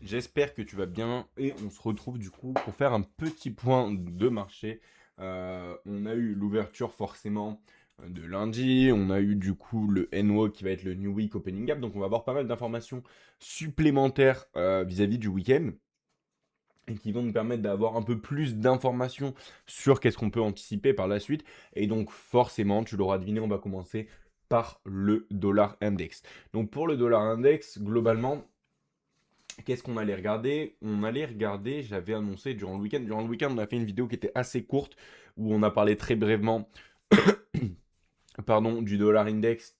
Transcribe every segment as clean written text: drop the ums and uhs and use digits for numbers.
J'espère que tu vas bien et on se retrouve du coup pour faire un petit point de marché. On a eu l'ouverture forcément de lundi, on a eu du coup le NWO qui va être le New Week Opening Gap, donc on va avoir pas mal d'informations supplémentaires vis-à-vis du week-end et qui vont nous permettre d'avoir un peu plus d'informations sur qu'est-ce qu'on peut anticiper par la suite. Et donc forcément, tu l'auras deviné, on va commencer par le dollar index. Donc pour le dollar index, globalement, qu'est-ce qu'on allait regarder? On allait regarder, j'avais annoncé durant le week-end. Durant le week-end, on a fait une vidéo qui était assez courte où on a parlé très brièvement pardon, du dollar index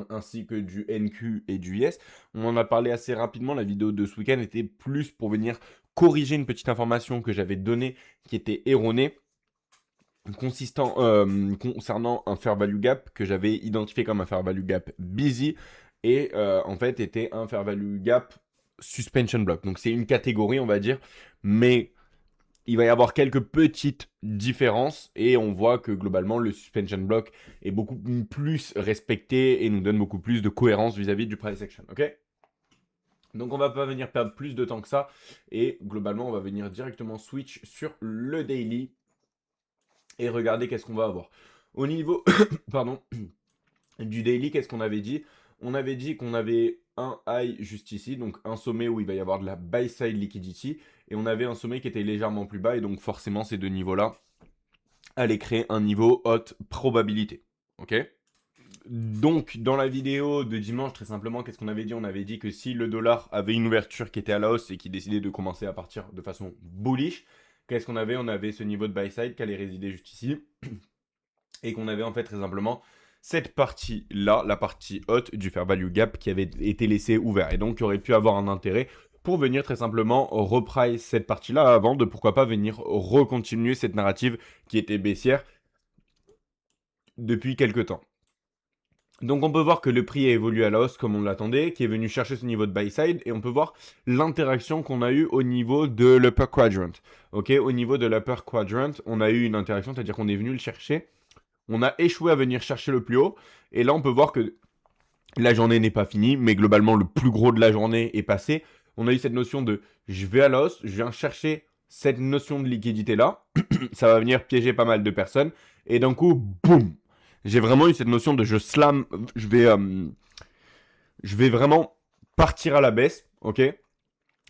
ainsi que du NQ et du US. On en a parlé assez rapidement. La vidéo de ce week-end était plus pour venir corriger une petite information que j'avais donnée qui était erronée concernant un fair value gap que j'avais identifié comme un fair value gap busy et en fait était un fair value gap suspension block. Donc c'est une catégorie on va dire, mais il va y avoir quelques petites différences et on voit que globalement le suspension block est beaucoup plus respecté et nous donne beaucoup plus de cohérence vis-à-vis du price action. Ok, donc on va pas venir perdre plus de temps que ça et globalement on va venir directement switch sur le daily et regarder qu'est-ce qu'on va avoir. Au niveau pardon, du daily, qu'est-ce qu'on avait dit? On avait dit qu'on avait un high juste ici, donc un sommet où il va y avoir de la buy side liquidity, et on avait un sommet qui était légèrement plus bas, et donc forcément ces deux niveaux-là allaient créer un niveau haute probabilité. Ok? Donc dans la vidéo de dimanche, très simplement, qu'est-ce qu'on avait dit? On avait dit que si le dollar avait une ouverture qui était à la hausse et qui décidait de commencer à partir de façon bullish, qu'est-ce qu'on avait? On avait ce niveau de buy side qui allait résider juste ici et qu'on avait en fait très simplement cette partie-là, la partie haute du fair value gap qui avait été laissée ouverte et donc qui aurait pu avoir un intérêt pour venir très simplement reprice cette partie-là avant de pourquoi pas venir recontinuer cette narrative qui était baissière depuis quelques temps. Donc on peut voir que le prix a évolué à la hausse comme on l'attendait, qui est venu chercher ce niveau de buy side, et on peut voir l'interaction qu'on a eue au niveau de l'upper quadrant. Ok, au niveau de l'upper quadrant, on a eu une interaction, c'est-à-dire qu'on est venu le chercher, on a échoué à venir chercher le plus haut, et là on peut voir que la journée n'est pas finie, mais globalement le plus gros de la journée est passé. On a eu cette notion de je vais à la hausse, je viens chercher cette notion de liquidité là, ça va venir piéger pas mal de personnes, et d'un coup, boum, j'ai vraiment eu cette notion de je slam, je vais vraiment partir à la baisse, ok.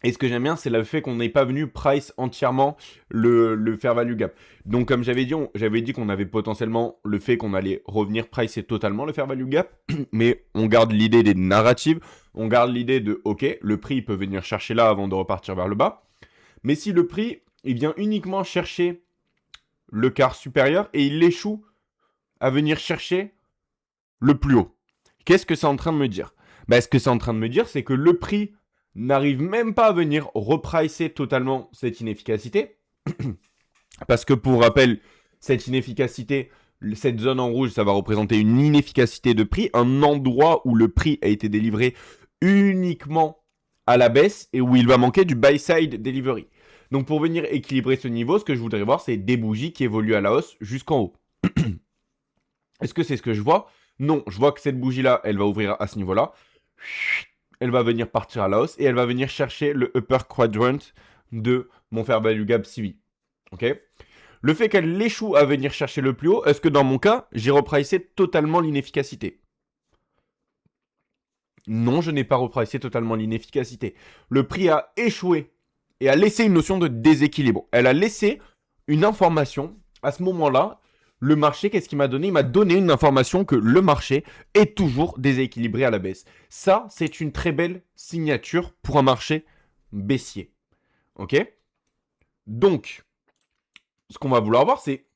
Et ce que j'aime bien, c'est le fait qu'on n'ait pas venu price entièrement le fair value gap. Donc, comme j'avais dit qu'on avait potentiellement le fait qu'on allait revenir pricer totalement le fair value gap, mais on garde l'idée des narratives, on garde l'idée de, ok, le prix il peut venir chercher là avant de repartir vers le bas. Mais si le prix, il vient uniquement chercher le quart supérieur et il échoue à venir chercher le plus haut, qu'est-ce que c'est en train de me dire? Ce que c'est en train de me dire, c'est que le prix n'arrive même pas à venir repricer totalement cette inefficacité. Parce que pour rappel, cette inefficacité, cette zone en rouge, ça va représenter une inefficacité de prix, un endroit où le prix a été délivré uniquement à la baisse et où il va manquer du buy-side delivery. Donc pour venir équilibrer ce niveau, ce que je voudrais voir, c'est des bougies qui évoluent à la hausse jusqu'en haut. Est-ce que c'est ce que je vois? Non, je vois que cette bougie-là, elle va ouvrir à ce niveau-là. Elle va venir partir à la hausse et elle va venir chercher le upper quadrant de mon fair value gap CV. Ok? Le fait qu'elle échoue à venir chercher le plus haut, est-ce que dans mon cas, j'ai repricé totalement l'inefficacité? Non, je n'ai pas repricé totalement l'inefficacité. Le prix a échoué et a laissé une notion de déséquilibre. Elle a laissé une information. À ce moment-là, le marché, qu'est-ce qu'il m'a donné? Il m'a donné une information que le marché est toujours déséquilibré à la baisse. Ça, c'est une très belle signature pour un marché baissier. Ok? Donc, ce qu'on va vouloir voir, c'est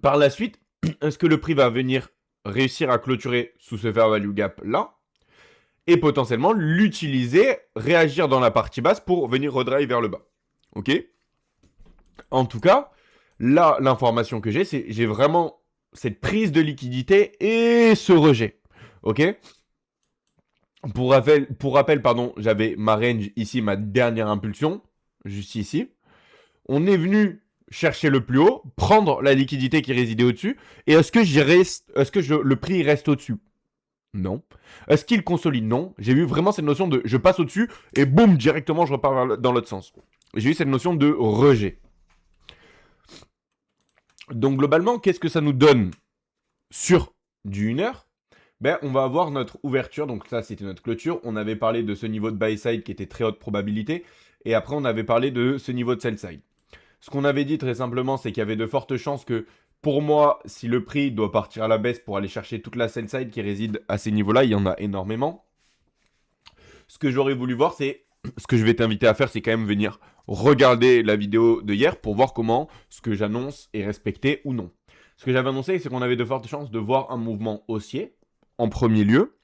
par la suite, est-ce que le prix va venir réussir à clôturer sous ce fair value gap là et potentiellement l'utiliser, réagir dans la partie basse pour venir redrive vers le bas. Ok? En tout cas, là, l'information que j'ai, c'est j'ai vraiment cette prise de liquidité et ce rejet. Ok? Pour rappel, pardon, j'avais ma range ici, ma dernière impulsion, juste ici. On est venu chercher le plus haut, prendre la liquidité qui résidait au-dessus, et est-ce que le prix reste au-dessus? Non. Est-ce qu'il consolide? Non. J'ai eu vraiment cette notion de je passe au-dessus et boum, directement je repars dans l'autre sens. J'ai eu cette notion de rejet. Donc globalement, qu'est-ce que ça nous donne sur du 1 heure? Ben, on va avoir notre ouverture, donc ça c'était notre clôture. On avait parlé de ce niveau de buy side qui était très haute probabilité. Et après on avait parlé de ce niveau de sell side. Ce qu'on avait dit très simplement, c'est qu'il y avait de fortes chances que, pour moi, si le prix doit partir à la baisse pour aller chercher toute la sell side qui réside à ces niveaux-là, il y en a énormément. Ce que j'aurais voulu voir, c'est, ce que je vais t'inviter à faire, c'est quand même venir regarder la vidéo de hier pour voir comment ce que j'annonce est respecté ou non. Ce que j'avais annoncé, c'est qu'on avait de fortes chances de voir un mouvement haussier en premier lieu.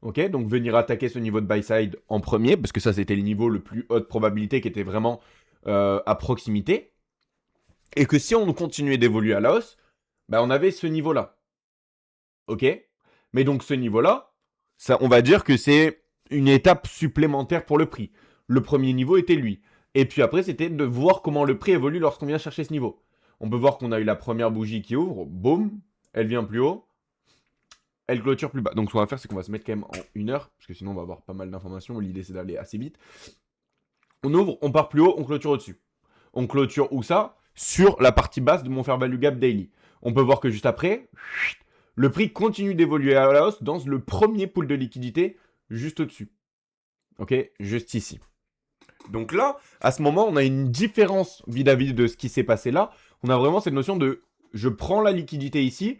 Ok, donc venir attaquer ce niveau de buy side en premier, parce que ça c'était le niveau le plus haute probabilité qui était vraiment à proximité. Et que si on continuait d'évoluer à la hausse, bah on avait ce niveau-là. Ok? Mais donc ce niveau-là, ça, on va dire que c'est une étape supplémentaire pour le prix. Le premier niveau était lui. Et puis après, c'était de voir comment le prix évolue lorsqu'on vient chercher ce niveau. On peut voir qu'on a eu la première bougie qui ouvre, boum, elle vient plus haut, elle clôture plus bas. Donc ce qu'on va faire, c'est qu'on va se mettre quand même en 1 heure, parce que sinon on va avoir pas mal d'informations. L'idée c'est d'aller assez vite. On ouvre, on part plus haut, on clôture au-dessus. On clôture où ça? Sur la partie basse de mon fair value gap daily. On peut voir que juste après, le prix continue d'évoluer à la hausse dans le premier pool de liquidité juste au-dessus. Ok, juste ici. Donc là, à ce moment, on a une différence vis-à-vis de ce qui s'est passé là. On a vraiment cette notion de je prends la liquidité ici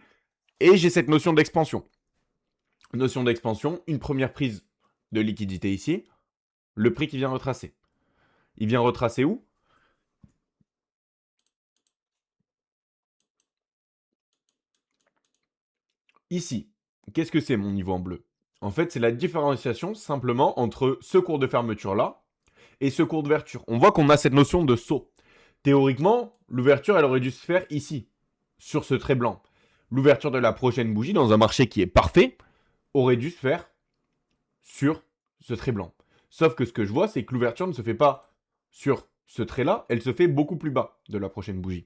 et j'ai cette notion d'expansion. Notion d'expansion, une première prise de liquidité ici, le prix qui vient retracer. Il vient retracer où? Ici. Qu'est-ce que c'est mon niveau en bleu? En fait, c'est la différenciation simplement entre ce cours de fermeture là et ce cours d'ouverture. On voit qu'on a cette notion de saut. Théoriquement, l'ouverture, elle aurait dû se faire ici, sur ce trait blanc. L'ouverture de la prochaine bougie, dans un marché qui est parfait, aurait dû se faire sur ce trait blanc. Sauf que ce que je vois, c'est que l'ouverture ne se fait pas sur ce trait-là, elle se fait beaucoup plus bas de la prochaine bougie.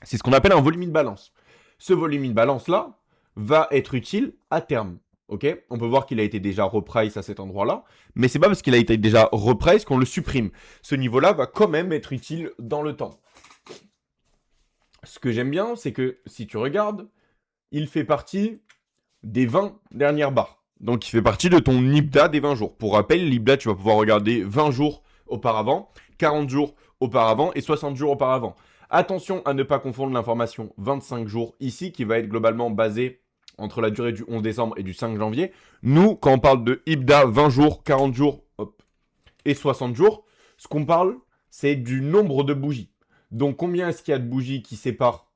C'est ce qu'on appelle un volume de balance. Ce volume de balance-là va être utile à terme. Ok, on peut voir qu'il a été déjà reprice à cet endroit-là, mais c'est pas parce qu'il a été déjà reprice qu'on le supprime. Ce niveau-là va quand même être utile dans le temps. Ce que j'aime bien, c'est que si tu regardes, il fait partie des 20 dernières barres. Donc il fait partie de ton IBDA des 20 jours. Pour rappel, l'IBDA, tu vas pouvoir regarder 20 jours auparavant, 40 jours auparavant et 60 jours auparavant. Attention à ne pas confondre l'information 25 jours ici, qui va être globalement basée entre la durée du 11 décembre et du 5 janvier. Nous, quand on parle de IBDA 20 jours, 40 jours et 60 jours, ce qu'on parle, c'est du nombre de bougies. Donc combien est-ce qu'il y a de bougies qui séparent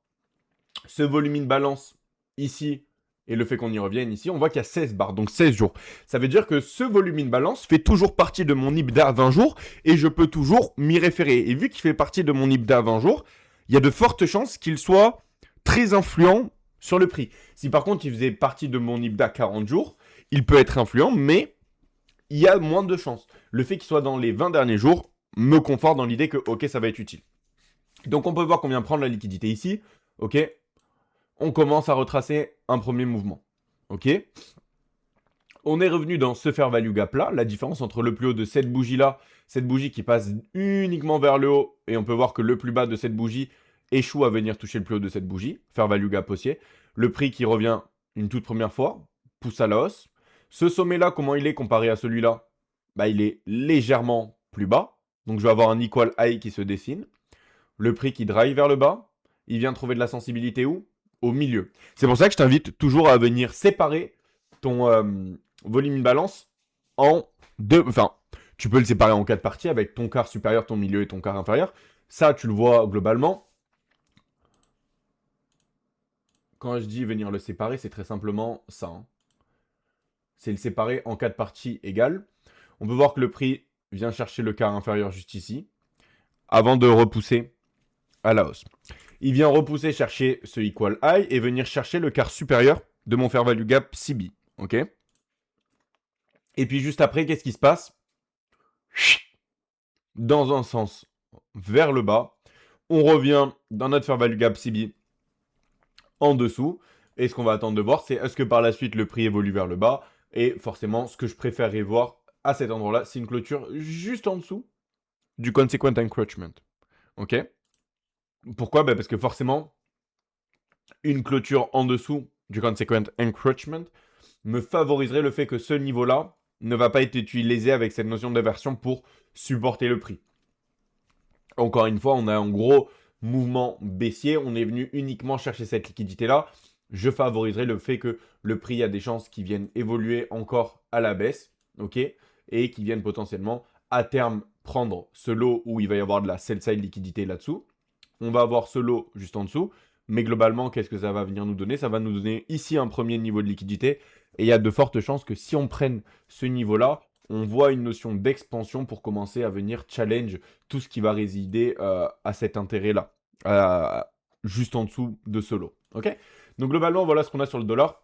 ce volume de balance ici et le fait qu'on y revienne ici, on voit qu'il y a 16 barres, donc 16 jours. Ça veut dire que ce volume de balance fait toujours partie de mon IBDA 20 jours et je peux toujours m'y référer. Et vu qu'il fait partie de mon IBDA 20 jours, il y a de fortes chances qu'il soit très influent sur le prix. Si par contre il faisait partie de mon IBDA 40 jours, il peut être influent, mais il y a moins de chances. Le fait qu'il soit dans les 20 derniers jours me conforte dans l'idée que ok, ça va être utile. Donc on peut voir qu'on vient prendre la liquidité ici, ok. On commence à retracer un premier mouvement. Ok. On est revenu dans ce fair value gap là, la différence entre le plus haut de cette bougie là, cette bougie qui passe uniquement vers le haut, et on peut voir que le plus bas de cette bougie échoue à venir toucher le plus haut de cette bougie, fair value gap haussier. Le prix qui revient une toute première fois, pousse à la hausse. Ce sommet là, comment il est comparé à celui-là? Bah, il est légèrement plus bas, donc je vais avoir un equal high qui se dessine. Le prix qui drive vers le bas, il vient trouver de la sensibilité où? Au milieu. C'est pour ça que je t'invite toujours à venir séparer ton volume de balance en deux. Enfin, tu peux le séparer en 4 parties avec ton quart supérieur, ton milieu et ton quart inférieur. Ça, tu le vois globalement. Quand je dis venir le séparer, c'est très simplement ça. Hein. C'est le séparer en 4 parties égales. On peut voir que le prix vient chercher le quart inférieur juste ici, avant de repousser à la hausse. Il vient repousser, chercher ce equal high et venir chercher le quart supérieur de mon fair value gap CB. Ok. Et puis juste après, qu'est-ce qui se passe? Dans un sens vers le bas, on revient dans notre fair value gap CB en dessous. Et ce qu'on va attendre de voir, c'est est-ce que par la suite le prix évolue vers le bas? Et forcément, ce que je préférerais voir à cet endroit-là, c'est une clôture juste en dessous du Consequent Encroachment. Ok? Pourquoi? Parce que forcément, une clôture en dessous du Consequent Encroachment me favoriserait le fait que ce niveau-là ne va pas être utilisé avec cette notion d'inversion pour supporter le prix. Encore une fois, on a un gros mouvement baissier. On est venu uniquement chercher cette liquidité-là. Je favoriserai le fait que le prix a des chances qui viennent évoluer encore à la baisse, ok, et qui viennent potentiellement à terme prendre ce lot où il va y avoir de la sell-side liquidité là-dessous. On va avoir ce lot juste en dessous. Mais globalement, qu'est-ce que ça va venir nous donner? Ça va nous donner ici un premier niveau de liquidité. Et il y a de fortes chances que si on prenne ce niveau-là, on voit une notion d'expansion pour commencer à venir challenge tout ce qui va résider à cet intérêt-là, juste en dessous de ce lot. Ok? Donc globalement, voilà ce qu'on a sur le dollar.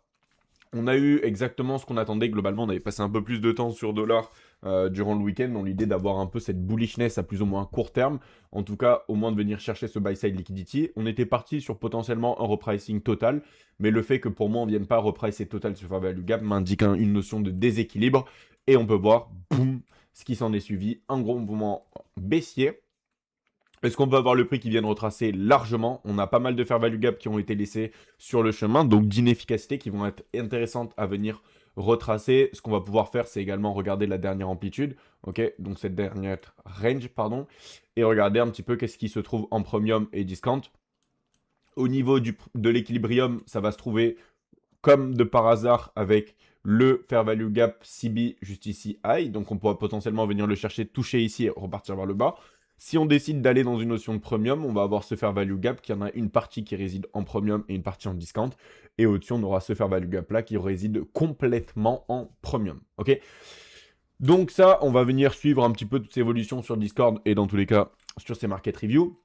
On a eu exactement ce qu'on attendait. Globalement, on avait passé un peu plus de temps sur dollar durant le week-end dans l'idée d'avoir un peu cette bullishness à plus ou moins court terme. En tout cas, au moins de venir chercher ce buy-side liquidity. On était parti sur potentiellement un repricing total, mais le fait que pour moi, on ne vienne pas repricer total sur Fair Value Gap m'indique une notion de déséquilibre. Et on peut voir, boum, ce qui s'en est suivi, un gros mouvement baissier. Est-ce qu'on peut avoir le prix qui vienne retracer largement? On a pas mal de fair value gap qui ont été laissés sur le chemin, donc d'inefficacité qui vont être intéressantes à venir retracer. Ce qu'on va pouvoir faire, c'est également regarder la dernière amplitude, ok? Donc cette dernière range, pardon, et regarder un petit peu qu'est-ce qui se trouve en premium et discount. Au niveau de l'équilibrium, ça va se trouver comme de par hasard avec le fair value gap CB juste ici high, donc on pourra potentiellement venir le chercher, toucher ici et repartir vers le bas. Si on décide d'aller dans une notion de premium, on va avoir ce fair value gap qui en a une partie qui réside en premium et une partie en discount. Et au-dessus, on aura ce fair value gap là qui réside complètement en premium. Ok? Donc ça, on va venir suivre un petit peu toutes ces évolutions sur Discord et dans tous les cas sur ces market reviews.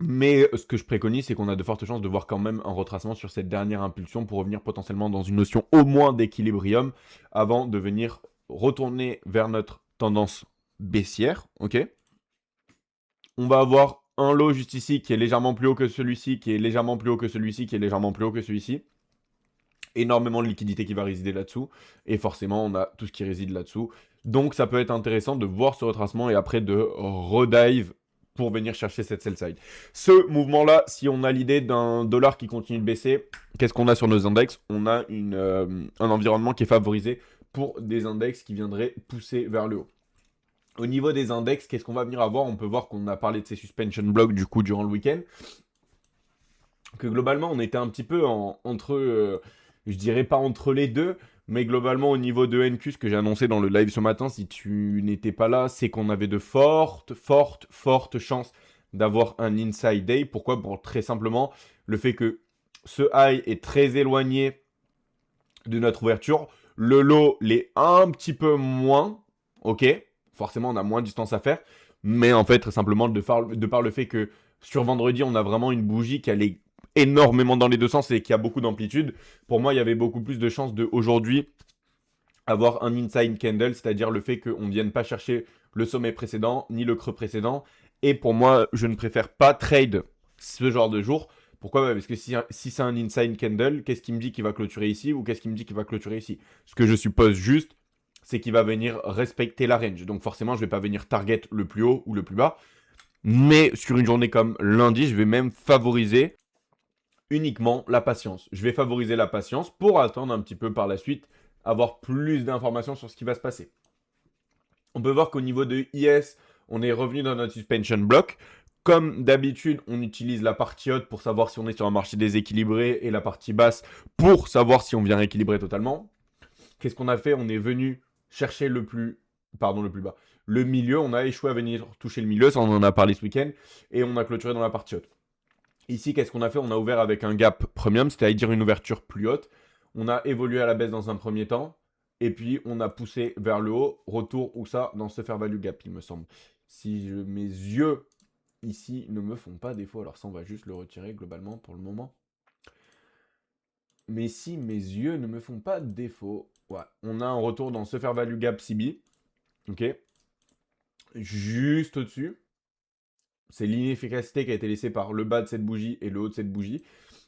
Mais ce que je préconise, c'est qu'on a de fortes chances de voir quand même un retracement sur cette dernière impulsion pour revenir potentiellement dans une notion au moins d'équilibrium avant de venir retourner vers notre tendance baissière. Ok? On va avoir un lot juste ici qui est légèrement plus haut que celui-ci, qui est légèrement plus haut que celui-ci, qui est légèrement plus haut que celui-ci. Énormément de liquidité qui va résider là-dessous. Et forcément, on a tout ce qui réside là-dessous. Donc, ça peut être intéressant de voir ce retracement et après de redive pour venir chercher cette sell side. Ce mouvement-là, si on a l'idée d'un dollar qui continue de baisser, qu'est-ce qu'on a sur nos index? On a un environnement qui est favorisé pour des index qui viendraient pousser vers le haut. Au niveau des index, qu'est-ce qu'on va venir avoir? On peut voir qu'on a parlé de ces suspension blocks du coup durant le week-end. Que globalement, on était un petit peu entre, je dirais pas entre les deux, mais globalement au niveau de NQ, ce que j'ai annoncé dans le live ce matin, si tu n'étais pas là, c'est qu'on avait de fortes chances d'avoir un inside day. Pourquoi? Pour très simplement le fait que ce high est très éloigné de notre ouverture. Le low l'est un petit peu moins, ok? Forcément, on a moins de distance à faire. Mais en fait, très simplement, de par le fait que sur vendredi, on a vraiment une bougie qui allait énormément dans les deux sens et qui a beaucoup d'amplitude. Pour moi, il y avait beaucoup plus de chances de aujourd'hui avoir un inside candle, c'est-à-dire le fait qu'on ne vienne pas chercher le sommet précédent ni le creux précédent. Et pour moi, je ne préfère pas trade ce genre de jour. Pourquoi? Parce que si c'est un inside candle, qu'est-ce qui me dit qu'il va clôturer ici ou qu'est-ce qui me dit qu'il va clôturer ici? Ce que je suppose juste, c'est qu'il va venir respecter la range. Donc forcément, je ne vais pas venir target le plus haut ou le plus bas. Mais sur une journée comme lundi, je vais même favoriser uniquement la patience. Je vais favoriser la patience pour attendre un petit peu par la suite, avoir plus d'informations sur ce qui va se passer. On peut voir qu'au niveau de IS, on est revenu dans notre suspension block. Comme d'habitude, on utilise la partie haute pour savoir si on est sur un marché déséquilibré et la partie basse pour savoir si on vient équilibrer totalement. Qu'est-ce qu'on a fait? On est venu chercher le plus bas. Le milieu, on a échoué à venir toucher le milieu, ça on en a parlé ce week-end, et on a clôturé dans la partie haute. Ici, qu'est-ce qu'on a fait? On a ouvert avec un gap premium, c'est-à-dire une ouverture plus haute. On a évolué à la baisse dans un premier temps, et puis on a poussé vers le haut. Retour où ça? Dans ce fair value gap, il me semble. Si mes yeux ici ne me font pas défaut, alors ça on va juste le retirer globalement pour le moment. Mais si mes yeux ne me font pas défaut, ouais, on a un retour dans ce fair value gap CB, ok, juste au-dessus. C'est l'inefficacité qui a été laissée par le bas de cette bougie et le haut de cette bougie.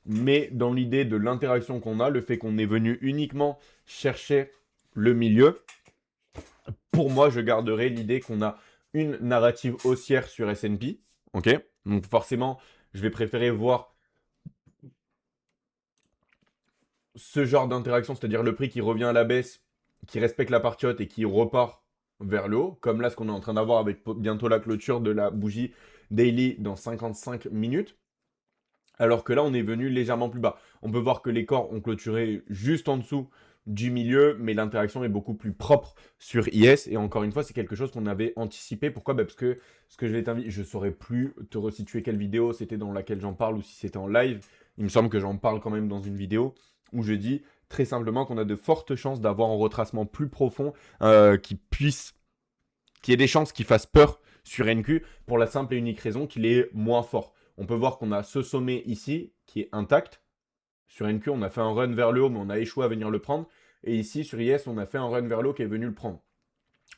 Mais dans l'idée de l'interaction qu'on a, le fait qu'on est venu uniquement chercher le milieu, pour moi, je garderai l'idée qu'on a une narrative haussière sur S&P. Ok? Donc forcément, je vais préférer voir ce genre d'interaction, c'est-à-dire le prix qui revient à la baisse, qui respecte la partie haute et qui repart vers le haut, comme là ce qu'on est en train d'avoir avec bientôt la clôture de la bougie daily dans 55 minutes. Alors que là, on est venu légèrement plus bas. On peut voir que les corps ont clôturé juste en dessous du milieu, mais l'interaction est beaucoup plus propre sur IS. Et encore une fois, c'est quelque chose qu'on avait anticipé. Pourquoi? Parce que ce que je vais t'inviter, je ne saurais plus te resituer quelle vidéo c'était dans laquelle j'en parle ou si c'était en live. Il me semble que j'en parle quand même dans une vidéo où je dis très simplement qu'on a de fortes chances d'avoir un retracement plus profond qui ait des chances qu'il fasse peur sur NQ pour la simple et unique raison qu'il est moins fort. On peut voir qu'on a ce sommet ici qui est intact. Sur NQ, on a fait un run vers le haut, mais on a échoué à venir le prendre. Et ici, sur IS, on a fait un run vers le haut qui est venu le prendre.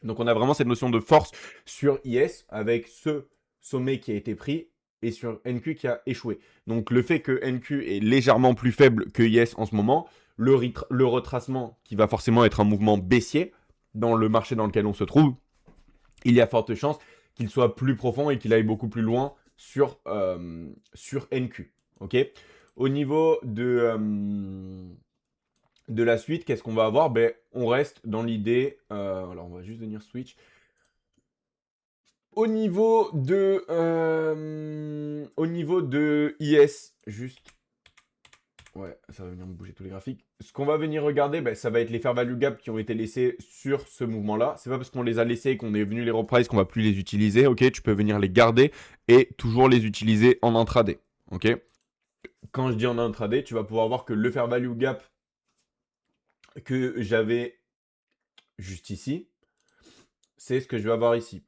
Donc on a vraiment cette notion de force sur IS avec ce sommet qui a été pris et sur NQ qui a échoué. Donc le fait que NQ est légèrement plus faible que IS en ce moment, le retracement qui va forcément être un mouvement baissier dans le marché dans lequel on se trouve, il y a forte chance qu'il soit plus profond et qu'il aille beaucoup plus loin sur NQ. Ok. Au niveau de la suite, qu'est-ce qu'on va avoir? Ben, on reste dans l'idée. Alors, on va juste venir switch. Au niveau de IS, juste. Ouais, ça va venir me bouger tous les graphiques. Ce qu'on va venir regarder, ben, ça va être les fair value gap qui ont été laissés sur ce mouvement-là. C'est pas parce qu'on les a laissés qu'on est venu les reprice qu'on va plus les utiliser. Ok, tu peux venir les garder et toujours les utiliser en intraday. Ok. Quand je dis en intraday, tu vas pouvoir voir que le fair value gap que j'avais juste ici, c'est ce que je vais avoir ici.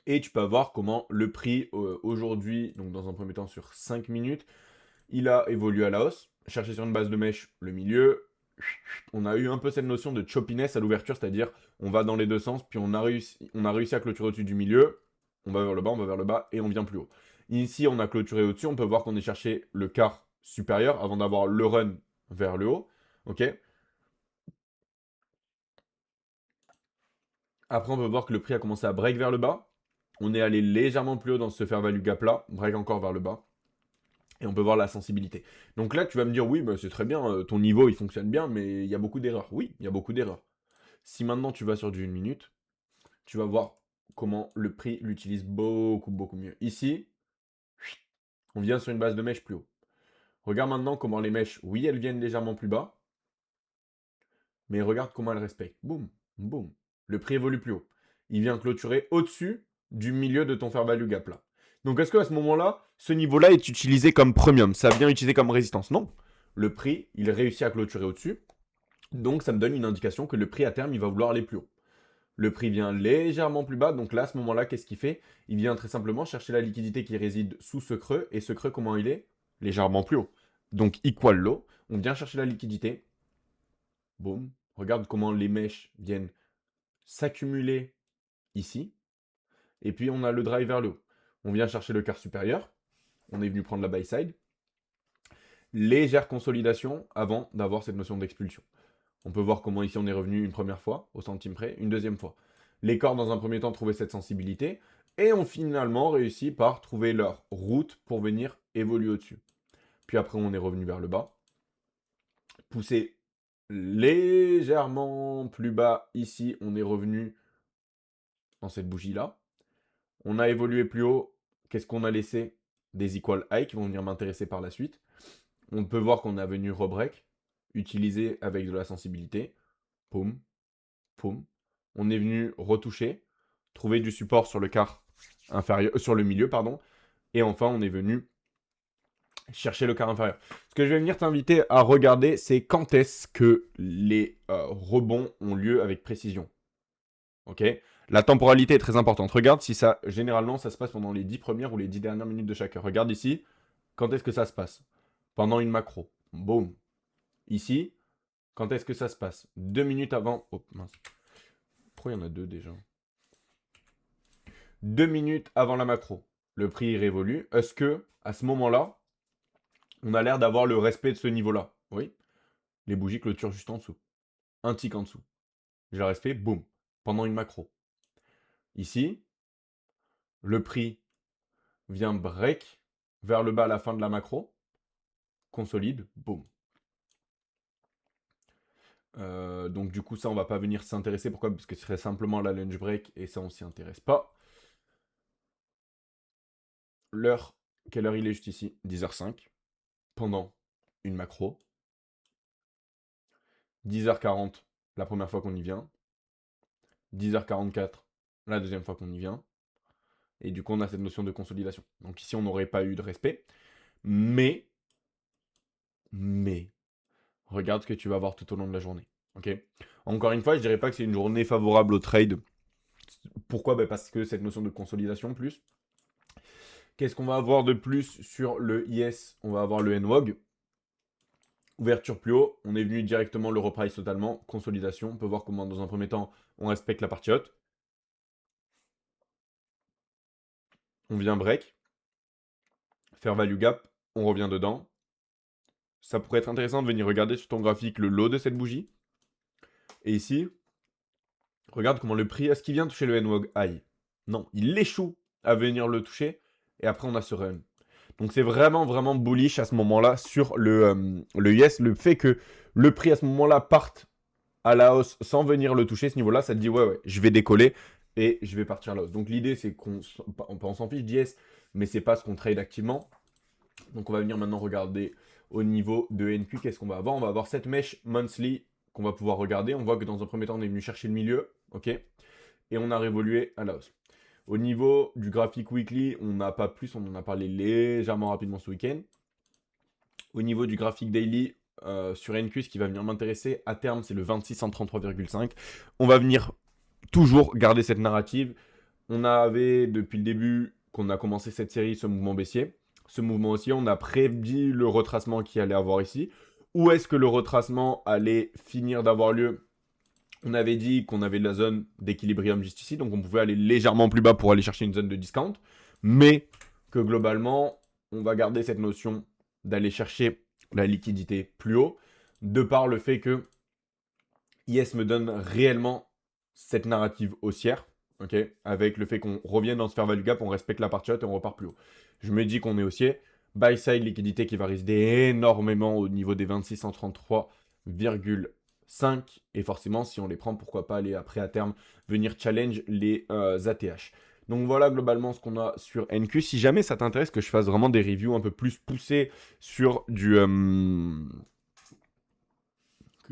Et tu peux voir comment le prix aujourd'hui, donc dans un premier temps sur 5 minutes, il a évolué à la hausse. Chercher sur une base de mèche le milieu. On a eu un peu cette notion de choppiness à l'ouverture, c'est-à-dire on va dans les deux sens, puis on a réussi à clôturer au-dessus du milieu. On va vers le bas, on va vers le bas, et on vient plus haut. Ici, on a clôturé au-dessus, on peut voir qu'on est cherché le quart supérieur avant d'avoir le run vers le haut. Ok. Après, on peut voir que le prix a commencé à break vers le bas. On est allé légèrement plus haut dans ce fair value gap là, break encore vers le bas. Et on peut voir la sensibilité. Donc là, tu vas me dire, oui, bah, c'est très bien, ton niveau, il fonctionne bien, mais il y a beaucoup d'erreurs. Oui, il y a beaucoup d'erreurs. Si maintenant tu vas sur du 1 minute, tu vas voir comment le prix l'utilise beaucoup, beaucoup mieux. Ici, on vient sur une base de mèche plus haut. Regarde maintenant comment les mèches, oui, elles viennent légèrement plus bas, mais regarde comment elles respectent. Boum, boum. Le prix évolue plus haut. Il vient clôturer au-dessus du milieu de ton fair value gap là. Donc est-ce qu'à ce moment-là, ce niveau-là est utilisé comme premium? Ça vient utiliser comme résistance? Non. Le prix, il réussit à clôturer au-dessus. Donc ça me donne une indication que le prix à terme, il va vouloir aller plus haut. Le prix vient légèrement plus bas. Donc là, à ce moment-là, qu'est-ce qu'il fait? Il vient très simplement chercher la liquidité qui réside sous ce creux. Et ce creux, comment il est? Légèrement plus haut. Donc equal low. On vient chercher la liquidité. Boum. Regarde comment les mèches viennent s'accumuler ici. Et puis on a le drive vers le haut. On vient chercher le quart supérieur. On est venu prendre la buy side. Légère consolidation avant d'avoir cette notion d'expulsion. On peut voir comment ici on est revenu une première fois, au centime près, une deuxième fois. Les corps dans un premier temps trouvaient cette sensibilité et ont finalement réussi par trouver leur route pour venir évoluer au-dessus. Puis après on est revenu vers le bas, poussé légèrement plus bas ici, on est revenu dans cette bougie-là. On a évolué plus haut, qu'est-ce qu'on a laissé? Des equal high qui vont venir m'intéresser par la suite. On peut voir qu'on a venu rebreak, utiliser avec de la sensibilité. Poum, poum. On est venu retoucher, trouver du support sur le quart inférieur, sur le milieu, pardon. Et enfin, on est venu chercher le quart inférieur. Ce que je vais venir t'inviter à regarder, c'est quand est-ce que les rebonds ont lieu avec précision. Ok. La temporalité est très importante. Regarde si ça, généralement, ça se passe pendant les 10 premières ou les 10 dernières minutes de chacun. Regarde ici, quand est-ce que ça se passe? Pendant une macro. Boum. Ici, quand est-ce que ça se passe? 2 minutes avant. Oh mince. Pourquoi il y en a deux déjà? 2 minutes avant la macro. Le prix révolue. Est-ce que, à ce moment-là, on a l'air d'avoir le respect de ce niveau-là? Oui. Les bougies clôturent juste en dessous. un tick en dessous. J'ai le respect, boum, pendant une macro. Ici, le prix vient break vers le bas à la fin de la macro, consolide, boum. Donc du coup, ça, on va pas venir s'intéresser. Pourquoi? Parce que ce serait simplement la lunch break et ça, on s'y intéresse pas. L'heure, quelle heure il est juste ici? 10h05, pendant une macro. 10h40, la première fois qu'on y vient. 10h44, la deuxième fois qu'on y vient. Et du coup, on a cette notion de consolidation. Donc ici, on n'aurait pas eu de respect. Mais, regarde ce que tu vas avoir tout au long de la journée. Ok. Encore une fois, je dirais pas que c'est une journée favorable au trade. Pourquoi? Bah, parce que cette notion de consolidation plus. Qu'est-ce qu'on va avoir de plus sur le IS? On va avoir le NWOG. Ouverture plus haut, on est venu directement le reprice totalement, consolidation. On peut voir comment dans un premier temps, on respecte la partie haute. On vient break. Fair value gap, on revient dedans. Ça pourrait être intéressant de venir regarder sur ton graphique le low de cette bougie. Et ici, regarde comment le prix, est-ce qu'il vient toucher le NWOG high? Non, il échoue à venir le toucher. Et après, on a ce run. Donc c'est vraiment, vraiment bullish à ce moment-là sur le yes. Le fait que le prix à ce moment-là parte à la hausse sans venir le toucher, ce niveau-là, ça te dit ouais, je vais décoller et je vais partir à la hausse. Donc l'idée, c'est on s'en fiche d'IS, mais c'est pas ce qu'on trade activement. Donc on va venir maintenant regarder au niveau de NQ, qu'est-ce qu'on va avoir? On va avoir cette mèche monthly qu'on va pouvoir regarder. On voit que dans un premier temps, on est venu chercher le milieu, ok? Et on a révolué à la hausse. Au niveau du graphique weekly, on n'a pas plus, on en a parlé légèrement rapidement ce week-end. Au niveau du graphique daily, sur NQ, ce qui va venir m'intéresser à terme, c'est le 2633,5. On va venir toujours garder cette narrative. On avait depuis le début qu'on a commencé cette série ce mouvement baissier. Ce mouvement aussi, on a prédit le retracement qui allait avoir ici. Où est-ce que le retracement allait finir d'avoir lieu? On avait dit qu'on avait la zone d'équilibrium juste ici, donc on pouvait aller légèrement plus bas pour aller chercher une zone de discount, mais que globalement, on va garder cette notion d'aller chercher la liquidité plus haut, de par le fait que IS me donne réellement cette narrative haussière, ok, avec le fait qu'on revienne dans ce fair value gap, on respecte la partie haute et on repart plus haut. Je me dis qu'on est haussier, buy side liquidité qui va résider énormément au niveau des 2633,5 et forcément si on les prend, pourquoi pas aller après à terme venir challenge les ATH. Donc voilà globalement ce qu'on a sur NQ. Si jamais ça t'intéresse que je fasse vraiment des reviews un peu plus poussées sur du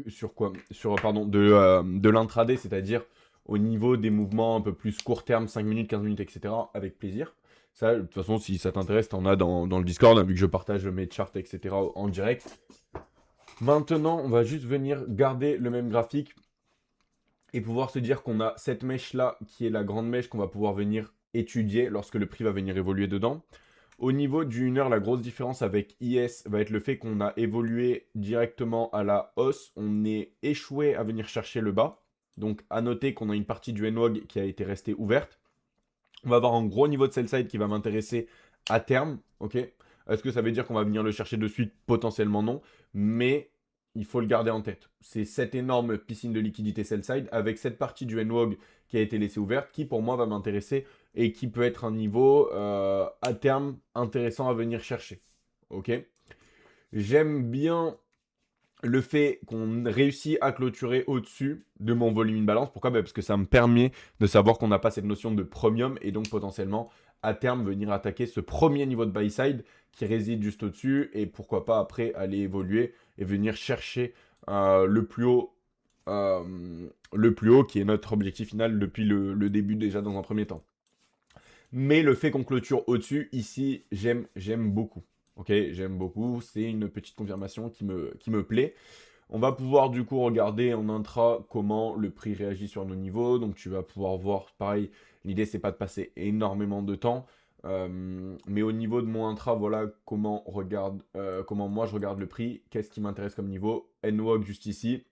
sur quoi? Sur pardon de l'intraday, c'est-à-dire au niveau des mouvements un peu plus court terme, 5 minutes, 15 minutes, etc. Avec plaisir. Ça, de toute façon, si ça t'intéresse, t'en as dans le Discord, hein, vu que je partage mes charts, etc. en direct. Maintenant, on va juste venir garder le même graphique et pouvoir se dire qu'on a cette mèche-là, qui est la grande mèche qu'on va pouvoir venir étudier lorsque le prix va venir évoluer dedans. Au niveau du 1 heure, la grosse différence avec IS va être le fait qu'on a évolué directement à la hausse. On est échoué à venir chercher le bas. Donc à noter qu'on a une partie du NWOG qui a été restée ouverte. On va avoir un gros niveau de sell side qui va m'intéresser à terme. Ok. Est-ce que ça veut dire qu'on va venir le chercher de suite? Potentiellement non. Mais il faut le garder en tête. C'est cette énorme piscine de liquidité sell side avec cette partie du NWOG qui a été laissée ouverte qui pour moi va m'intéresser et qui peut être un niveau à terme intéressant à venir chercher. Ok. J'aime bien le fait qu'on réussit à clôturer au-dessus de mon volume balance. Pourquoi? Parce que ça me permet de savoir qu'on n'a pas cette notion de premium et donc potentiellement à terme venir attaquer ce premier niveau de buy side qui réside juste au-dessus et pourquoi pas après aller évoluer et venir chercher le plus haut qui est notre objectif final depuis le début déjà dans un premier temps. Mais le fait qu'on clôture au-dessus, ici, j'aime beaucoup. Ok, j'aime beaucoup. C'est une petite confirmation qui me plaît. On va pouvoir du coup regarder en intra comment le prix réagit sur nos niveaux. Donc tu vas pouvoir voir, pareil, l'idée c'est pas de passer énormément de temps. Mais au niveau de mon intra, voilà comment moi je regarde le prix. Qu'est-ce qui m'intéresse comme niveau? NWOG juste ici.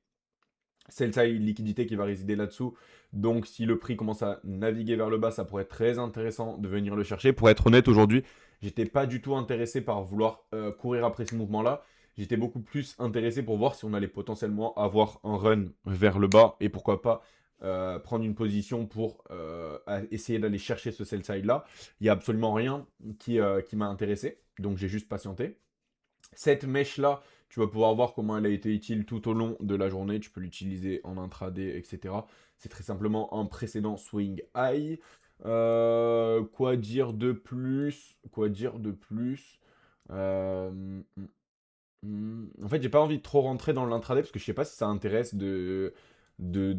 Celle-ci, une liquidité qui va résider là-dessous. Donc, si le prix commence à naviguer vers le bas, ça pourrait être très intéressant de venir le chercher. Pour être honnête, aujourd'hui, j'étais pas du tout intéressé par vouloir courir après ce mouvement-là. J'étais beaucoup plus intéressé pour voir si on allait potentiellement avoir un run vers le bas et pourquoi pas prendre une position pour essayer d'aller chercher ce sell side là. Il n'y a absolument rien qui m'a intéressé, donc j'ai juste patienté. Cette mèche-là, tu vas pouvoir voir comment elle a été utile tout au long de la journée. Tu peux l'utiliser en intraday, etc. C'est très simplement un précédent swing high. Quoi dire de plus? Quoi dire de plus? En fait, j'ai pas envie de trop rentrer dans l'intraday parce que je sais pas si ça intéresse de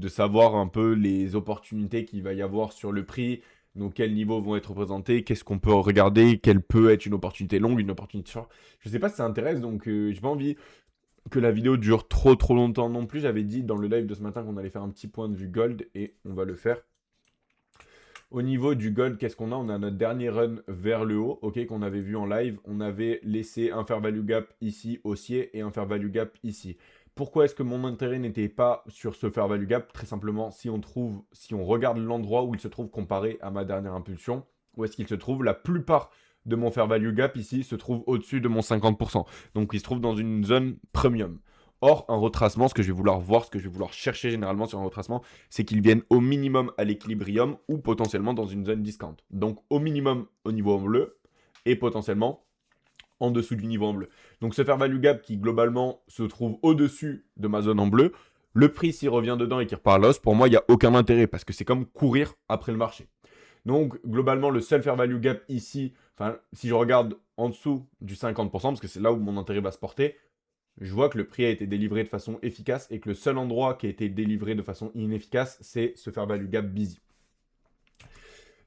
savoir un peu les opportunités qu'il va y avoir sur le prix, donc quels niveaux vont être représentés, qu'est-ce qu'on peut regarder, quelle peut être une opportunité longue, une opportunité short. Je sais pas si ça intéresse, donc j'ai pas envie que la vidéo dure trop longtemps non plus. J'avais dit dans le live de ce matin qu'on allait faire un petit point de vue gold et on va le faire. Au niveau du gold, qu'est-ce qu'on a? On a notre dernier run vers le haut, ok, qu'on avait vu en live. On avait laissé un fair value gap ici haussier et un fair value gap ici. Pourquoi est-ce que mon intérêt n'était pas sur ce fair value gap? Très simplement, si on regarde l'endroit où il se trouve comparé à ma dernière impulsion, où est-ce qu'il se trouve? La plupart de mon fair value gap ici se trouve au-dessus de mon 50%. Donc il se trouve dans une zone premium. Or, un retracement, ce que je vais vouloir voir, ce que je vais vouloir chercher généralement sur un retracement, c'est qu'ils viennent au minimum à l'équilibrium ou potentiellement dans une zone discount. Donc au minimum au niveau en bleu et potentiellement en dessous du niveau en bleu. Donc ce fair value gap qui globalement se trouve au-dessus de ma zone en bleu, le prix s'il revient dedans et qu'il repart à l'os, pour moi il n'y a aucun intérêt parce que c'est comme courir après le marché. Donc globalement le seul fair value gap ici, enfin si je regarde en dessous du 50%, parce que c'est là où mon intérêt va se porter, je vois que le prix a été délivré de façon efficace et que le seul endroit qui a été délivré de façon inefficace, c'est ce fair value gap busy.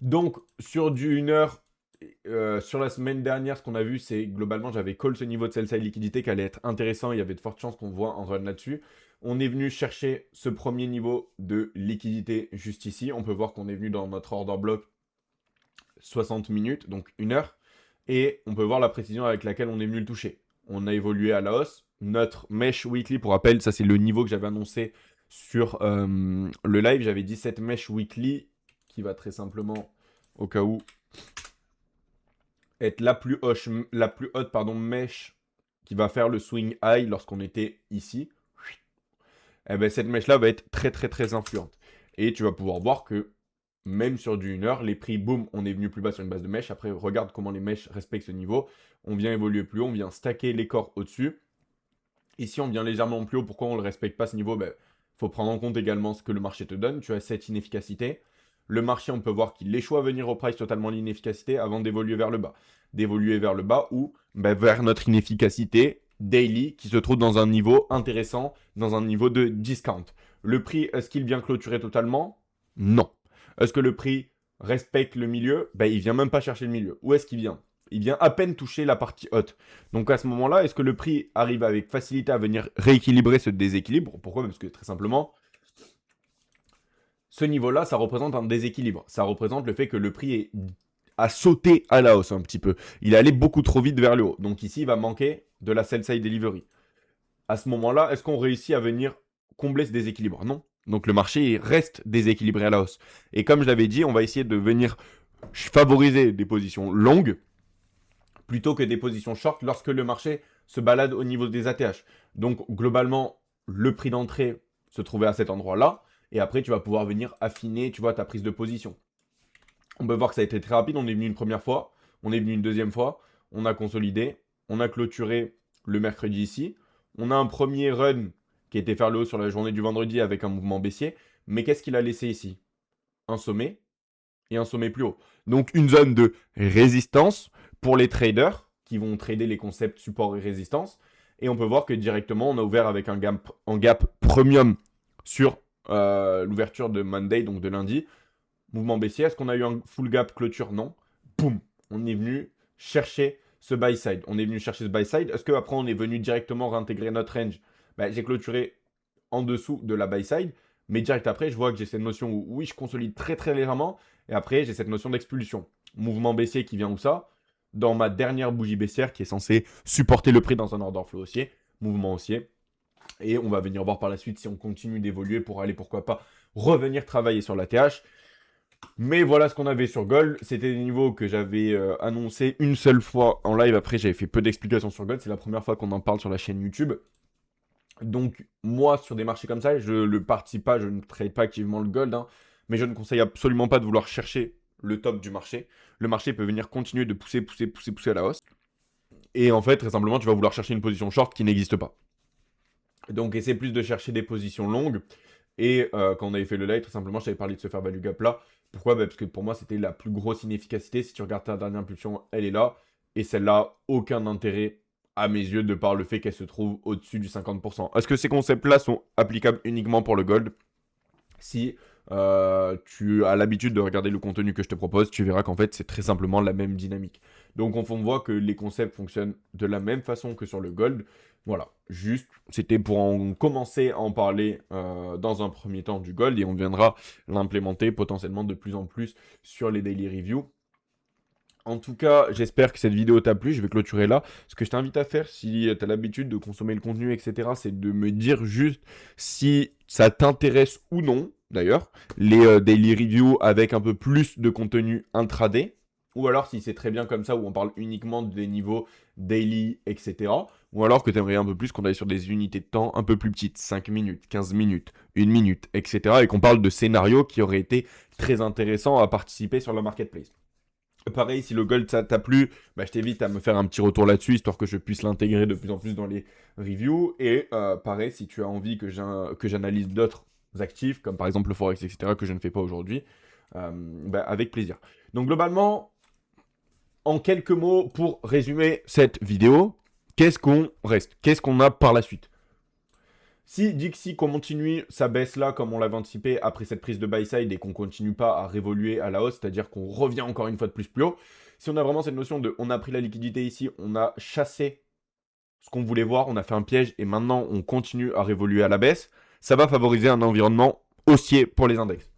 Donc, sur du 1 heure, sur la semaine dernière, ce qu'on a vu, c'est globalement, j'avais call ce niveau de sell-side liquidité qui allait être intéressant. Il y avait de fortes chances qu'on voit un run là-dessus. On est venu chercher ce premier niveau de liquidité juste ici. On peut voir qu'on est venu dans notre order block 60 minutes, donc 1 heure. Et on peut voir la précision avec laquelle on est venu le toucher. On a évolué à la hausse. Notre mesh weekly, pour rappel, ça c'est le niveau que j'avais annoncé sur le live. J'avais dit cette mesh weekly qui va très simplement, au cas où, être la plus haute mesh qui va faire le swing high lorsqu'on était ici. Et bien cette mesh là va être très influente. Et tu vas pouvoir voir que même sur du 1 heure, les prix, boum, on est venu plus bas sur une base de mèche. Après, regarde comment les mèches respectent ce niveau. On vient évoluer plus haut, on vient stacker les corps au-dessus. Ici, on vient légèrement plus haut. Pourquoi on ne le respecte pas ce niveau? Il faut prendre en compte également ce que le marché te donne. Tu as cette inefficacité. Le marché, on peut voir qu'il échoue à venir au price totalement l'inefficacité avant d'évoluer vers le bas. D'évoluer vers le bas ou vers notre inefficacité daily qui se trouve dans un niveau intéressant, dans un niveau de discount. Le prix, est-ce qu'il vient clôturer totalement? Non. Est-ce que le prix respecte le milieu? Il vient même pas chercher le milieu. Où est-ce qu'il vient? Il vient à peine toucher la partie haute. Donc à ce moment-là, est-ce que le prix arrive avec facilité à venir rééquilibrer ce déséquilibre? Pourquoi? Parce que très simplement, ce niveau-là, ça représente un déséquilibre. Ça représente le fait que le prix a sauté à la hausse un petit peu. Il est allé beaucoup trop vite vers le haut. Donc ici, il va manquer de la sell-side delivery. À ce moment-là, est-ce qu'on réussit à venir combler ce déséquilibre? Non. Donc le marché reste déséquilibré à la hausse. Et comme je l'avais dit, on va essayer de venir favoriser des positions longues plutôt que des positions short lorsque le marché se balade au niveau des ATH. Donc globalement, le prix d'entrée se trouvait à cet endroit-là. Et après, tu vas pouvoir venir affiner, tu vois, ta prise de position. On peut voir que ça a été très rapide. On est venu une première fois, on est venu une deuxième fois, on a consolidé, on a clôturé le mercredi ici. On a un premier run qui a été faire le haut sur la journée du vendredi avec un mouvement baissier. Mais qu'est-ce qu'il a laissé ici? Un sommet et un sommet plus haut. Donc une zone de résistance pour les traders qui vont trader les concepts support et résistance. Et on peut voir que directement, on a ouvert avec un gap premium sur l'ouverture de Monday, donc de lundi. Mouvement baissier. Est-ce qu'on a eu un full gap clôture? Non. Boum. On est venu chercher ce buy side. On est venu chercher ce buy side. Est-ce qu'après, on est venu directement réintégrer notre range? J'ai clôturé en dessous de la buy side. Mais direct après, je vois que j'ai cette notion où, oui, je consolide très légèrement. Et après, j'ai cette notion d'expulsion. Mouvement baissier qui vient où ça? Dans ma dernière bougie baissière qui est censée supporter le prix dans un order flow haussier. Mouvement haussier. Et on va venir voir par la suite si on continue d'évoluer pour aller, pourquoi pas, revenir travailler sur la TH. Mais voilà ce qu'on avait sur Gold. C'était des niveaux que j'avais annoncé une seule fois en live. Après, j'avais fait peu d'explications sur Gold. C'est la première fois qu'on en parle sur la chaîne YouTube. Donc, moi, sur des marchés comme ça, je ne participe pas, je ne trade pas activement le Gold. Hein, mais je ne conseille absolument pas de vouloir chercher le top du marché. Le marché peut venir continuer de pousser, pousser, pousser, pousser à la hausse. Et en fait, très simplement, tu vas vouloir chercher une position short qui n'existe pas. Donc, essaie plus de chercher des positions longues. Et quand on avait fait le live, très simplement, je t'avais parlé de ce fair value gap là. Pourquoi? Parce que pour moi, c'était la plus grosse inefficacité. Si tu regardes ta dernière impulsion, elle est là. Et celle-là, aucun intérêt à mes yeux de par le fait qu'elle se trouve au-dessus du 50%. Est-ce que ces concepts-là sont applicables uniquement pour le gold? Si tu as l'habitude de regarder le contenu que je te propose, tu verras qu'en fait, c'est très simplement la même dynamique. Donc, on voit que les concepts fonctionnent de la même façon que sur le gold. Voilà, juste, c'était pour en commencer à en parler dans un premier temps du gold et on viendra l'implémenter potentiellement de plus en plus sur les daily reviews. En tout cas, j'espère que cette vidéo t'a plu. Je vais clôturer là. Ce que je t'invite à faire, si tu as l'habitude de consommer le contenu, etc., c'est de me dire juste si ça t'intéresse ou non, d'ailleurs, les daily reviews avec un peu plus de contenu intraday. Ou alors si c'est très bien comme ça, où on parle uniquement des niveaux daily, etc. Ou alors que tu aimerais un peu plus qu'on aille sur des unités de temps un peu plus petites, 5 minutes, 15 minutes, 1 minute, etc. Et qu'on parle de scénarios qui auraient été très intéressants à participer sur le marketplace. Pareil, si le gold ça t'a plu, bah, je t'invite à me faire un petit retour là-dessus, histoire que je puisse l'intégrer de plus en plus dans les reviews. Et pareil, si tu as envie que j'analyse d'autres actifs, comme par exemple le Forex, etc., que je ne fais pas aujourd'hui, bah, avec plaisir. Donc globalement, en quelques mots, pour résumer cette vidéo, qu'est-ce qu'on reste? Qu'est-ce qu'on a par la suite? Si Dixie continue sa baisse là, comme on l'avait anticipé après cette prise de buy side et qu'on continue pas à révoluer à la hausse, c'est-à-dire qu'on revient encore une fois de plus haut, si on a vraiment cette notion de on a pris la liquidité ici, on a chassé ce qu'on voulait voir, on a fait un piège et maintenant on continue à révoluer à la baisse, ça va favoriser un environnement haussier pour les index.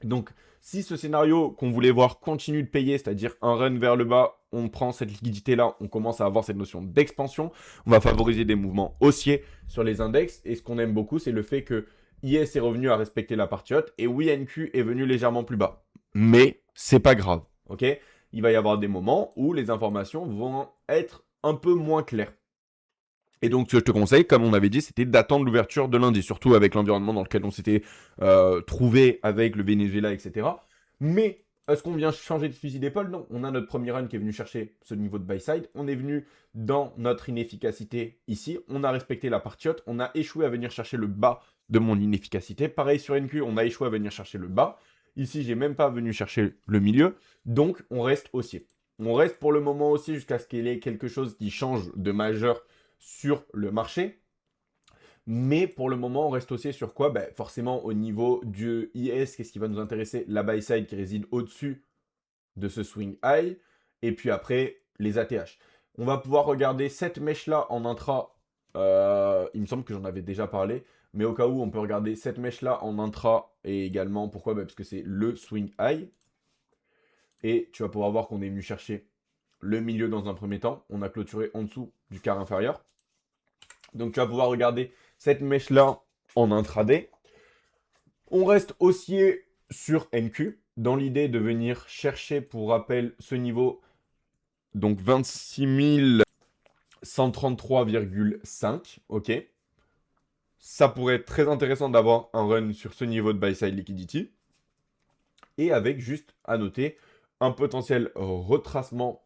Donc, si ce scénario qu'on voulait voir continue de payer, c'est-à-dire un run vers le bas, on prend cette liquidité-là, on commence à avoir cette notion d'expansion, on va favoriser des mouvements haussiers sur les index. Et ce qu'on aime beaucoup, c'est le fait que IS est revenu à respecter la partie haute et oui, NQ est venu légèrement plus bas. Mais c'est pas grave, ok? Il va y avoir des moments où les informations vont être un peu moins claires. Et donc, ce que je te conseille, comme on avait dit, c'était d'attendre l'ouverture de lundi, surtout avec l'environnement dans lequel on s'était trouvé avec le Venezuela, etc. Mais, est-ce qu'on vient changer de fusil d'épaule? Non. On a notre premier run qui est venu chercher ce niveau de buy side. On est venu dans notre inefficacité ici. On a respecté la partie haute. On a échoué à venir chercher le bas de mon inefficacité. Pareil sur NQ, on a échoué à venir chercher le bas. Ici, j'ai même pas venu chercher le milieu. Donc, on reste haussier. On reste pour le moment haussier jusqu'à ce qu'il y ait quelque chose qui change de majeur sur le marché. Mais pour le moment, on reste haussier sur quoi? Ben, forcément, au niveau du IS, qu'est-ce qui va nous intéresser? La buy side qui réside au-dessus de ce swing high. Et puis après, les ATH. On va pouvoir regarder cette mèche-là en intra. Il me semble que j'en avais déjà parlé. Mais au cas où, on peut regarder cette mèche-là en intra. Et également, pourquoi? Ben, parce que c'est le swing high. Et tu vas pouvoir voir qu'on est venu chercher le milieu dans un premier temps. On a clôturé en dessous du quart inférieur. Donc tu vas pouvoir regarder cette mèche-là en intraday. On reste haussier sur NQ, dans l'idée de venir chercher, pour rappel, ce niveau, donc 26 133,5, ok. Ça pourrait être très intéressant d'avoir un run sur ce niveau de buy-side liquidity. Et avec, juste à noter, un potentiel retracement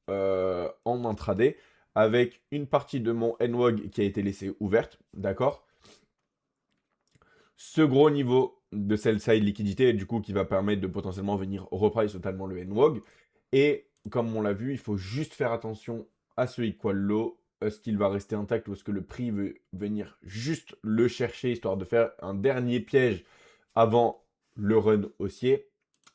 en intraday, avec une partie de mon NWOG qui a été laissée ouverte, d'accord? Ce gros niveau de sell-side liquidité, du coup, qui va permettre de potentiellement venir reprice totalement le NWOG. Et comme on l'a vu, il faut juste faire attention à ce equal low. Est-ce qu'il va rester intact ou est-ce que le prix veut venir juste le chercher, histoire de faire un dernier piège avant le run haussier?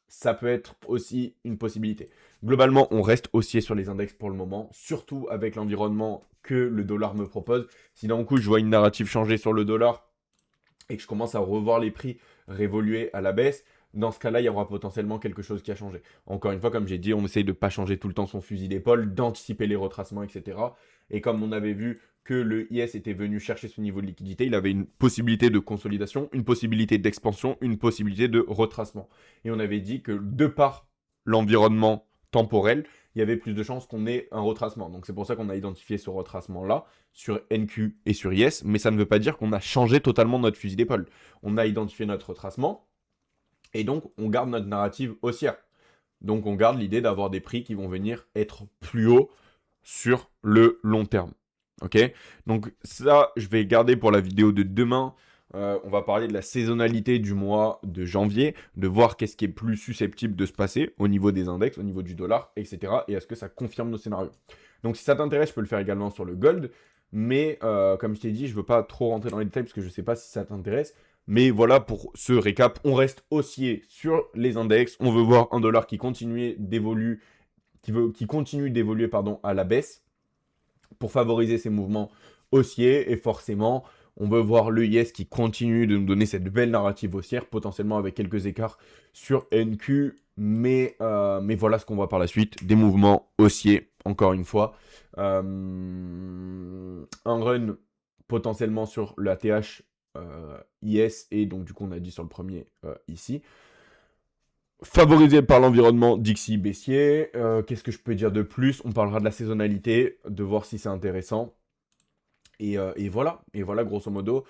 Ça peut être aussi une possibilité. Globalement, on reste haussier sur les index pour le moment, surtout avec l'environnement que le dollar me propose. Si d'un coup, je vois une narrative changer sur le dollar et que je commence à revoir les prix révoluer à la baisse, dans ce cas-là, il y aura potentiellement quelque chose qui a changé. Encore une fois, comme j'ai dit, on essaye de ne pas changer tout le temps son fusil d'épaule, d'anticiper les retracements, etc. Et comme on avait vu que le IS était venu chercher ce niveau de liquidité, il avait une possibilité de consolidation, une possibilité d'expansion, une possibilité de retracement. Et on avait dit que de par l'environnement temporel, il y avait plus de chances qu'on ait un retracement. Donc c'est pour ça qu'on a identifié ce retracement-là sur NQ et sur IS, mais ça ne veut pas dire qu'on a changé totalement notre fusil d'épaule. On a identifié notre retracement, et donc on garde notre narrative haussière. Donc on garde l'idée d'avoir des prix qui vont venir être plus hauts sur le long terme. Ok? Donc ça, je vais garder pour la vidéo de demain. On va parler de la saisonnalité du mois de janvier, de voir qu'est-ce qui est plus susceptible de se passer au niveau des index, au niveau du dollar, etc. Et est-ce que ça confirme nos scénarios. Donc si ça t'intéresse, je peux le faire également sur le gold. Mais comme je t'ai dit, je ne veux pas trop rentrer dans les détails parce que je ne sais pas si ça t'intéresse. Mais voilà, pour ce récap, on reste haussier sur les index. On veut voir un dollar qui continue d'évoluer, qui continue d'évoluer à la baisse pour favoriser ces mouvements haussiers. Et forcément, on veut voir l'EIS qui continue de nous donner cette belle narrative haussière, potentiellement avec quelques écarts sur NQ. Mais voilà ce qu'on voit par la suite, des mouvements haussiers, encore une fois. Un run potentiellement sur le ATH IS, et donc du coup on a dit sur le premier ici. Favorisé par l'environnement Dixie baissier. Qu'est-ce que je peux dire de plus? On parlera de la saisonnalité, de voir si c'est intéressant. Et voilà, grosso modo,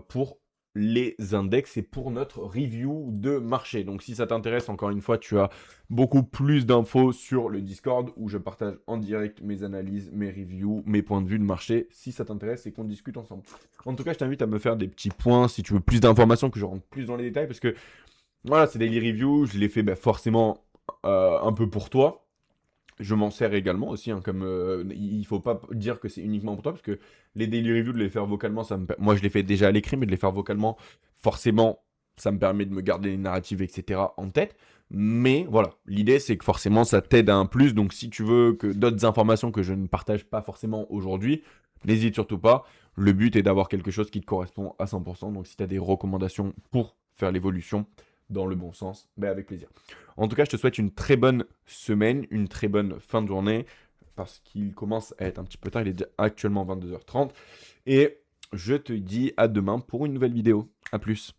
pour les index et pour notre review de marché. Donc si ça t'intéresse, encore une fois, tu as beaucoup plus d'infos sur le Discord où je partage en direct mes analyses, mes reviews, mes points de vue de marché. Si ça t'intéresse et qu'on discute ensemble. En tout cas, je t'invite à me faire des petits points si tu veux plus d'informations, que je rentre plus dans les détails, parce que voilà, c'est daily review, je les fais forcément un peu pour toi. Je m'en sers également aussi, hein, comme il ne faut pas dire que c'est uniquement pour toi, parce que les daily reviews, de les faire vocalement, moi je les fais déjà à l'écrit, mais de les faire vocalement, forcément, ça me permet de me garder les narratives, etc. en tête. Mais voilà, l'idée c'est que forcément ça t'aide à un plus, donc si tu veux que d'autres informations que je ne partage pas forcément aujourd'hui, n'hésite surtout pas. Le but est d'avoir quelque chose qui te correspond à 100%, donc si tu as des recommandations pour faire l'évolution dans le bon sens, avec plaisir. En tout cas, je te souhaite une très bonne semaine, une très bonne fin de journée, parce qu'il commence à être un petit peu tard, il est déjà actuellement 22h30. Et je te dis à demain pour une nouvelle vidéo. A plus.